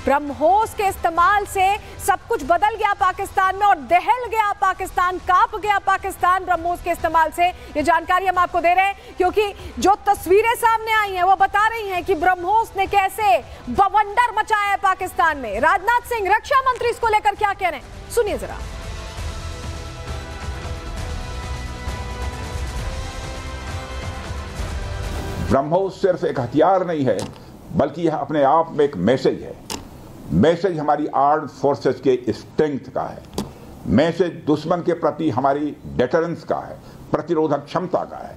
ब्रह्मोस के इस्तेमाल से सब कुछ बदल गया पाकिस्तान में और दहल गया पाकिस्तान, कांप गया पाकिस्तान ब्रह्मोस के इस्तेमाल से। ये जानकारी हम आपको दे रहे हैं क्योंकि जो तस्वीरें सामने आई हैं वो बता रही हैं कि ब्रह्मोस ने कैसे बवंडर मचाया है पाकिस्तान में। राजनाथ सिंह रक्षा मंत्री इसको लेकर क्या कह रहे हैं, सुनिए जरा। ब्रह्मोस सिर्फ एक हथियार नहीं है बल्कि यह अपने आप में एक मैसेज है। मैसेज हमारी आर्म्ड फोर्सेस के स्ट्रेंथ का है, मैसेज दुश्मन के प्रति हमारी डेटरेंस का है, प्रतिरोधक क्षमता का है,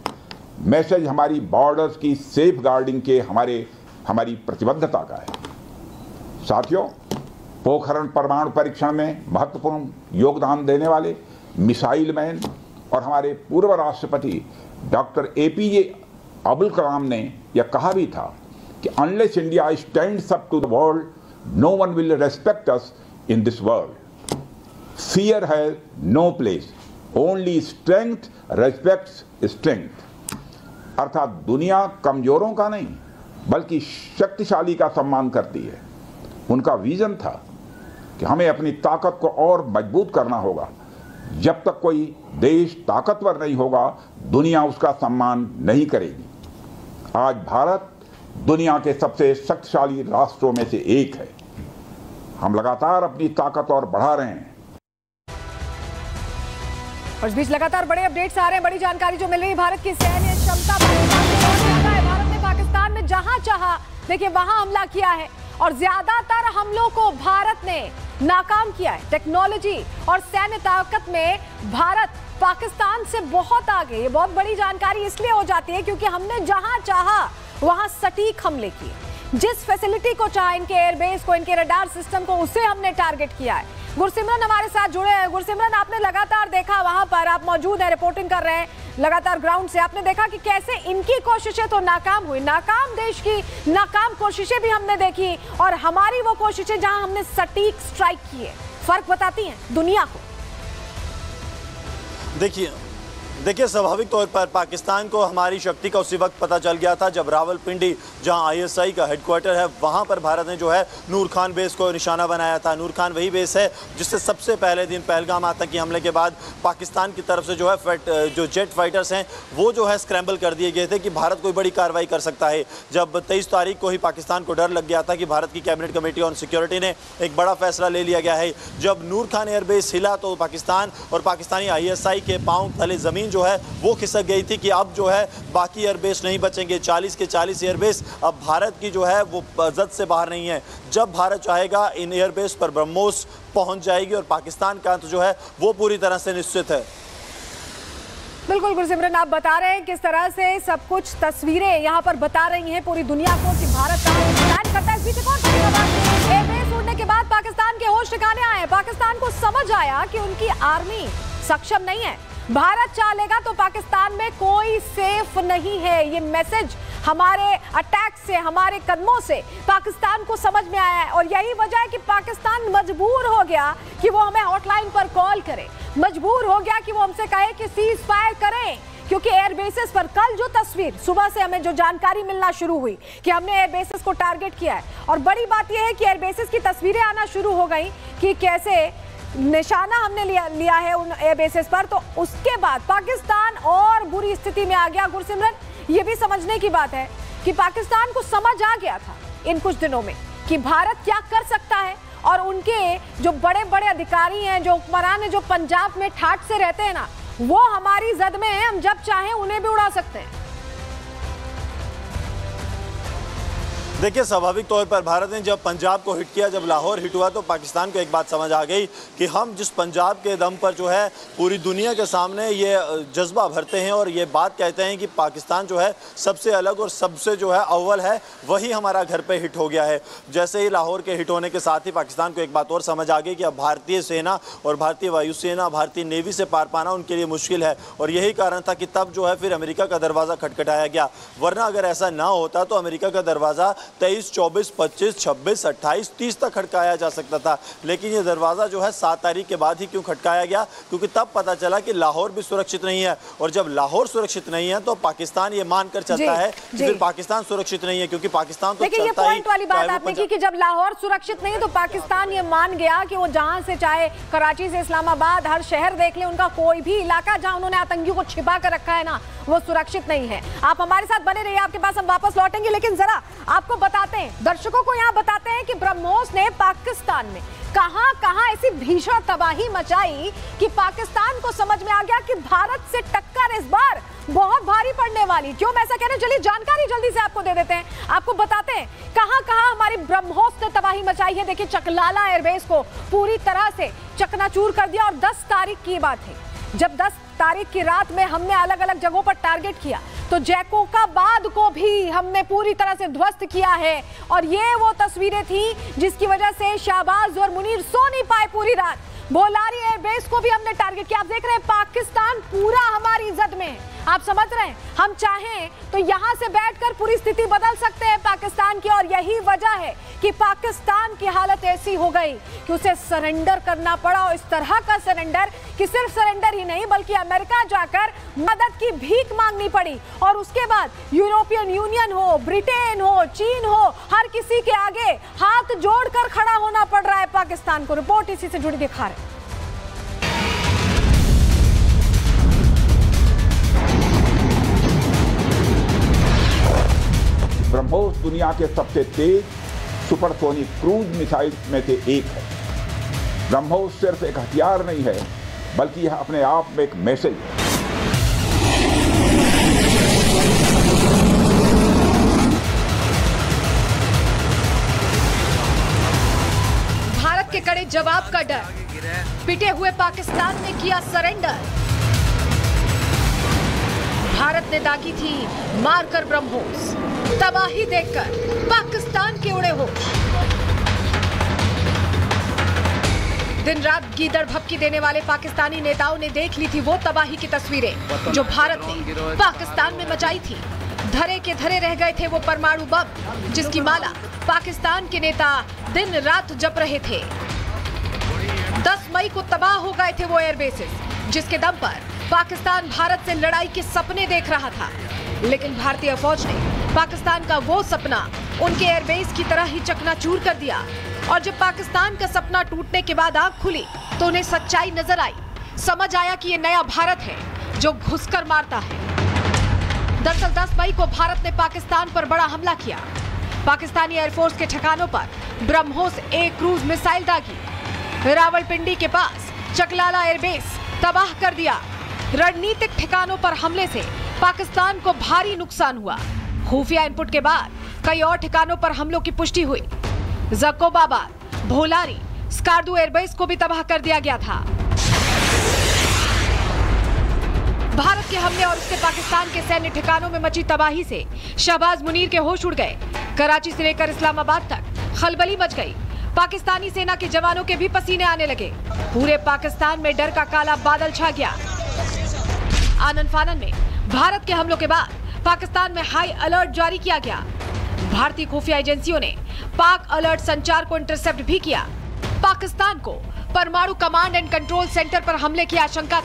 मैसेज हमारी बॉर्डर्स की सेफ गार्डिंग के हमारी प्रतिबद्धता का है। साथियों, पोखरण परमाणु परीक्षण में महत्वपूर्ण योगदान देने वाले मिसाइल मैन और हमारे पूर्व राष्ट्रपति डॉक्टर APJ अब्दुल कलाम ने यह कहा भी था कि unless India stands up to the world, no one will respect us in this world. Fear has no place, only strength respects strength. अर्थात दुनिया कमजोरों का नहीं बल्कि शक्तिशाली का सम्मान करती है। उनका विजन था कि हमें अपनी ताकत को और मजबूत करना होगा। जब तक कोई देश ताकतवर नहीं होगा, दुनिया उसका सम्मान नहीं करेगी। आज भारत दुनिया के सबसे शक्तिशाली राष्ट्रों में से एक है। हम लगातार अपनी ताकत और बढ़ा रहे हैं। और इस बीच लगातार बड़े अपडेट्स आ रहे हैं, बड़ी जानकारी जो मिल रही है। भारत की सैन्य क्षमता भारत ने पाकिस्तान में जहां चाहा देखिए वहां हमला किया है और ज्यादातर हमलों को भारत ने नाकाम किया है। टेक्नोलॉजी और सैन्य ताकत में भारत पाकिस्तान से बहुत आगे। ये बहुत बड़ी जानकारी इसलिए हो जाती है क्योंकि हमने जहां चाहा वहां सटीक हमले किए। जिस फैसिलिटी को चाहा, इनके एयरबेस को, इनके रडार सिस्टम को, उसे हमने टारगेट किया है। गुरसिमरन हमारे साथ जुड़े हैं। गुरसिमरन, आपने लगातार देखा, वहां पर आप मौजूद हैं, रिपोर्टिंग कर रहे हैं लगातार ग्राउंड से। आपने देखा कि कैसे इनकी कोशिशें तो नाकाम हुई, नाकाम देश की नाकाम कोशिशें भी हमने देखी और हमारी वो कोशिशें जहां हमने सटीक स्ट्राइक किए, फर्क बताती हैं दुनिया को। देखिए स्वाभाविक तौर पर पाकिस्तान को हमारी शक्ति का उसी वक्त पता चल गया था जब रावलपिंडी, जहां ISI का हेडक्वार्टर है, वहां पर भारत ने जो है नूर खान बेस को निशाना बनाया था। नूर खान वही बेस है जिससे सबसे पहले दिन पहलगाम आतंकी हमले के बाद पाकिस्तान की तरफ से जो है जो जेट फाइटर्स हैं वो जो है स्क्रैम्बल कर दिए गए थे कि भारत कोई बड़ी कार्रवाई कर सकता है। जब 23 तारीख को ही पाकिस्तान को डर लग गया था कि भारत की कैबिनेट कमेटी ऑन सिक्योरिटी ने एक बड़ा फैसला ले लिया गया है। जब नूर खान एयरबेस हिला तो पाकिस्तान और पाकिस्तानी ISI के पांव तले जमीन जो है वो खिसक गई थी कि अब जो है बाकी एयरबेस नहीं बचेंगे। 40 के 40 एयरबेस अब भारत की जो है वो जद से बाहर नहीं है। जब भारत चाहेगा इन एयरबेस पर ब्रह्मोस पहुंच जाएगी और पाकिस्तान का अंत जो है वो पूरी तरह से निश्चित है। बिल्कुल गुरसिमरन, आप बता रहे हैं किस तरह से सब कुछ तस्वीरें यहाँ पर बता रही हैं पूरी दुनिया को कि भारत का प्लान करता है। इस बीच कौन एयरबेस उड़ने के बाद पाकिस्तान के होश ठिकाने आए। पाकिस्तान को समझ आया कि उनकी आर्मी सक्षम नहीं है, भारत चालेगा तो पाकिस्तान में कोई सेफ नहीं है। ये मैसेज हमारे अटैक से, हमारे कदमों से पाकिस्तान को समझ में आया है और यही वजह है कि पाकिस्तान मजबूर हो गया कि वो हमें हॉटलाइन पर कॉल करे, मजबूर हो गया कि वो हमसे कहे कि सीज फायर करें। क्योंकि एयरबेसेस पर कल जो तस्वीर सुबह से हमें जो जानकारी मिलना शुरू हुई कि हमने एयरबेसेस को टारगेट किया है और बड़ी बात यह है कि एयरबेसेस की तस्वीरें आना शुरू हो गई कि कैसे निशाना हमने लिया है उन एयरबेसेस पर, तो उसके बाद पाकिस्तान और बुरी स्थिति में आ गया। गुरसिमरन, ये भी समझने की बात है कि पाकिस्तान को समझ आ गया था इन कुछ दिनों में कि भारत क्या कर सकता है और उनके जो बड़े बड़े अधिकारी हैं, जो हुक्मरान हैं, जो पंजाब में ठाठ से रहते हैं ना, वो हमारी जद में है, हम जब चाहें उन्हें भी उड़ा सकते हैं। देखिए स्वाभाविक तौर पर भारत ने जब पंजाब को हिट किया, जब लाहौर हिट हुआ तो पाकिस्तान को एक बात समझ आ गई कि हम जिस पंजाब के दम पर जो है पूरी दुनिया के सामने ये जज्बा भरते हैं और ये बात कहते हैं कि पाकिस्तान जो है सबसे अलग और सबसे जो है अव्वल है, वही हमारा घर पे हिट हो गया है। जैसे ही लाहौर के हिट होने के साथ ही पाकिस्तान को एक बात और समझ आ गई कि अब भारतीय सेना और भारतीय वायुसेना, भारतीय नेवी से पार पाना उनके लिए मुश्किल है और यही कारण था कि तब जो है फिर अमेरिका का दरवाज़ा खटखटाया गया। वरना अगर ऐसा ना होता तो अमेरिका का दरवाज़ा 23, 24, 25, 26, 28, 30 तक खटकाया जा सकता था। लेकिन ये दरवाज़ा जो है 7 तारीख के बाद ही क्यों खटकाया गया? क्योंकि तब पता चला कि लाहौर भी सुरक्षित नहीं है, और जब लाहौर सुरक्षित नहीं है तो पाकिस्तान ये मानकर चलता है कि फिर पाकिस्तान सुरक्षित नहीं है, क्योंकि पाकिस्तान तो ये पॉइंट वाली बात आपने की कि जब लाहौर सुरक्षित नहीं तो पाकिस्तान ये मान गया कि वो जहां से चाहे कराची से इस्लामाबाद हर शहर देख ले, उनका कोई भी इलाका जहां उन्होंने आतंकियों को छिपा कर रखा है ना, वो सुरक्षित नहीं है। आप हमारे साथ बने रहिए, आपके पास हम वापस लौटेंगे, लेकिन जरा आपको बताते हैं, दर्शकों को यहाँ बताते हैं कि ब्रह्मोस ने पाकिस्तान में कहां कहां ऐसी भीषण तबाही मचाई कि पाकिस्तान को समझ में आ गया कि भारत से टक्कर इस बार बहुत भारी पड़ने वाली। क्यों मैं ऐसा कह रहे हैं, चलिए जानकारी जल्दी से आपको दे देते हैं, आपको बताते हैं कहां कहां हमारी ब्रह्मोस ने तबाही मचाई है। देखिए, चकलाला एयरबेस को पूरी तरह से चकनाचूर कर दिया, और 10 तारीख की बात है जब 10 तारीख की रात में हमने अलग अलग जगहों पर टारगेट किया तो जैकोबाबाद को भी हमने पूरी तरह से ध्वस्त किया है। और ये वो तस्वीरें थी जिसकी वजह से शाहबाज और मुनीर सो नहीं पाए पूरी रात। बोलारी एयरबेस को भी हमने टारगेट किया। आप देख रहे हैं पाकिस्तान पूरा हमारी इज्जत में है। आप समझ रहे हैं, हम चाहें तो यहां से बैठकर पूरी स्थिति बदल सकते हैं पाकिस्तान की, और यही वजह है कि पाकिस्तान की हालत ऐसी हो गई कि उसे सरेंडर करना पड़ा। और इस तरह का सरेंडर कि सिर्फ सरेंडर ही नहीं बल्कि अमेरिका जाकर मदद की भीख मांगनी पड़ी, और उसके बाद यूरोपियन यूनियन हो, ब्रिटेन हो, चीन हो, हर किसी के आगे हाथ जोड़कर खड़ा होना पड़ रहा है पाकिस्तान को। रिपोर्ट इसी से जुड़ी दिखा रहे। ब्रह्मोस दुनिया के सबसे तेज सुपरसोनिक क्रूज मिसाइल में से एक है। ब्रह्मोस सिर्फ एक हथियार नहीं है बल्कि यह अपने आप में एक मैसेज है। भारत के कड़े जवाब का डर, पिटे हुए पाकिस्तान ने किया सरेंडर। भारत ने दागी थी मारकर ब्रह्मोस, तबाही देखकर पाकिस्तान के उड़े हो। दिन रात गीदड़ भपकी देने वाले पाकिस्तानी नेताओं ने देख ली थी वो तबाही की तस्वीरें जो भारत ने पाकिस्तान में मचाई थी। धरे के धरे रह गए थे वो परमाणु बम जिसकी माला पाकिस्तान के नेता दिन रात जप रहे थे। 10 मई को तबाह हो गए थे वो एयरबेसेस जिसके दम पर पाकिस्तान भारत से लड़ाई के सपने देख रहा था। लेकिन भारतीय फौज ने पाकिस्तान का वो सपना उनके एयरबेस की तरह ही चकनाचूर कर दिया। और जब पाकिस्तान का सपना टूटने के बाद आंख खुली तो उन्हें सच्चाई नजर आई। समझ आया कि ये नया भारत है जो घुसकर मारता है। दरअसल 10 मई को भारत ने पाकिस्तान पर बड़ा हमला किया। पाकिस्तानी एयरफोर्स के ठिकानों पर ब्रह्मोस एक क्रूज मिसाइल दागी। रावलपिंडी के पास चकलाला एयरबेस तबाह कर दिया। रणनीतिक ठिकानों पर हमले से पाकिस्तान को भारी नुकसान हुआ। खुफिया इनपुट के बाद कई और ठिकानों पर हमलों की पुष्टि हुई। जकोबाबाद, भोलारी, स्कार्दू एयरबेस को भी तबाह कर दिया गया था। भारत के हमले और उससे पाकिस्तान के सैन्य ठिकानों में मची तबाही से शहबाज मुनीर के होश उड़ गए। कराची से लेकर इस्लामाबाद तक खलबली मच गई। पाकिस्तानी सेना के जवानों के भी पसीने आने लगे। पूरे पाकिस्तान में डर का काला बादल छा गया। आनन फानन में भारत के हमलों के बाद पाकिस्तान में हाई अलर्ट जारी किया गया। भारतीय खुफिया एजेंसियों ने पाक अलर्ट संचार को इंटरसेप्ट भी किया। पाकिस्तान को परमाणु कमांड एंड कंट्रोल सेंटर पर हमले की आशंका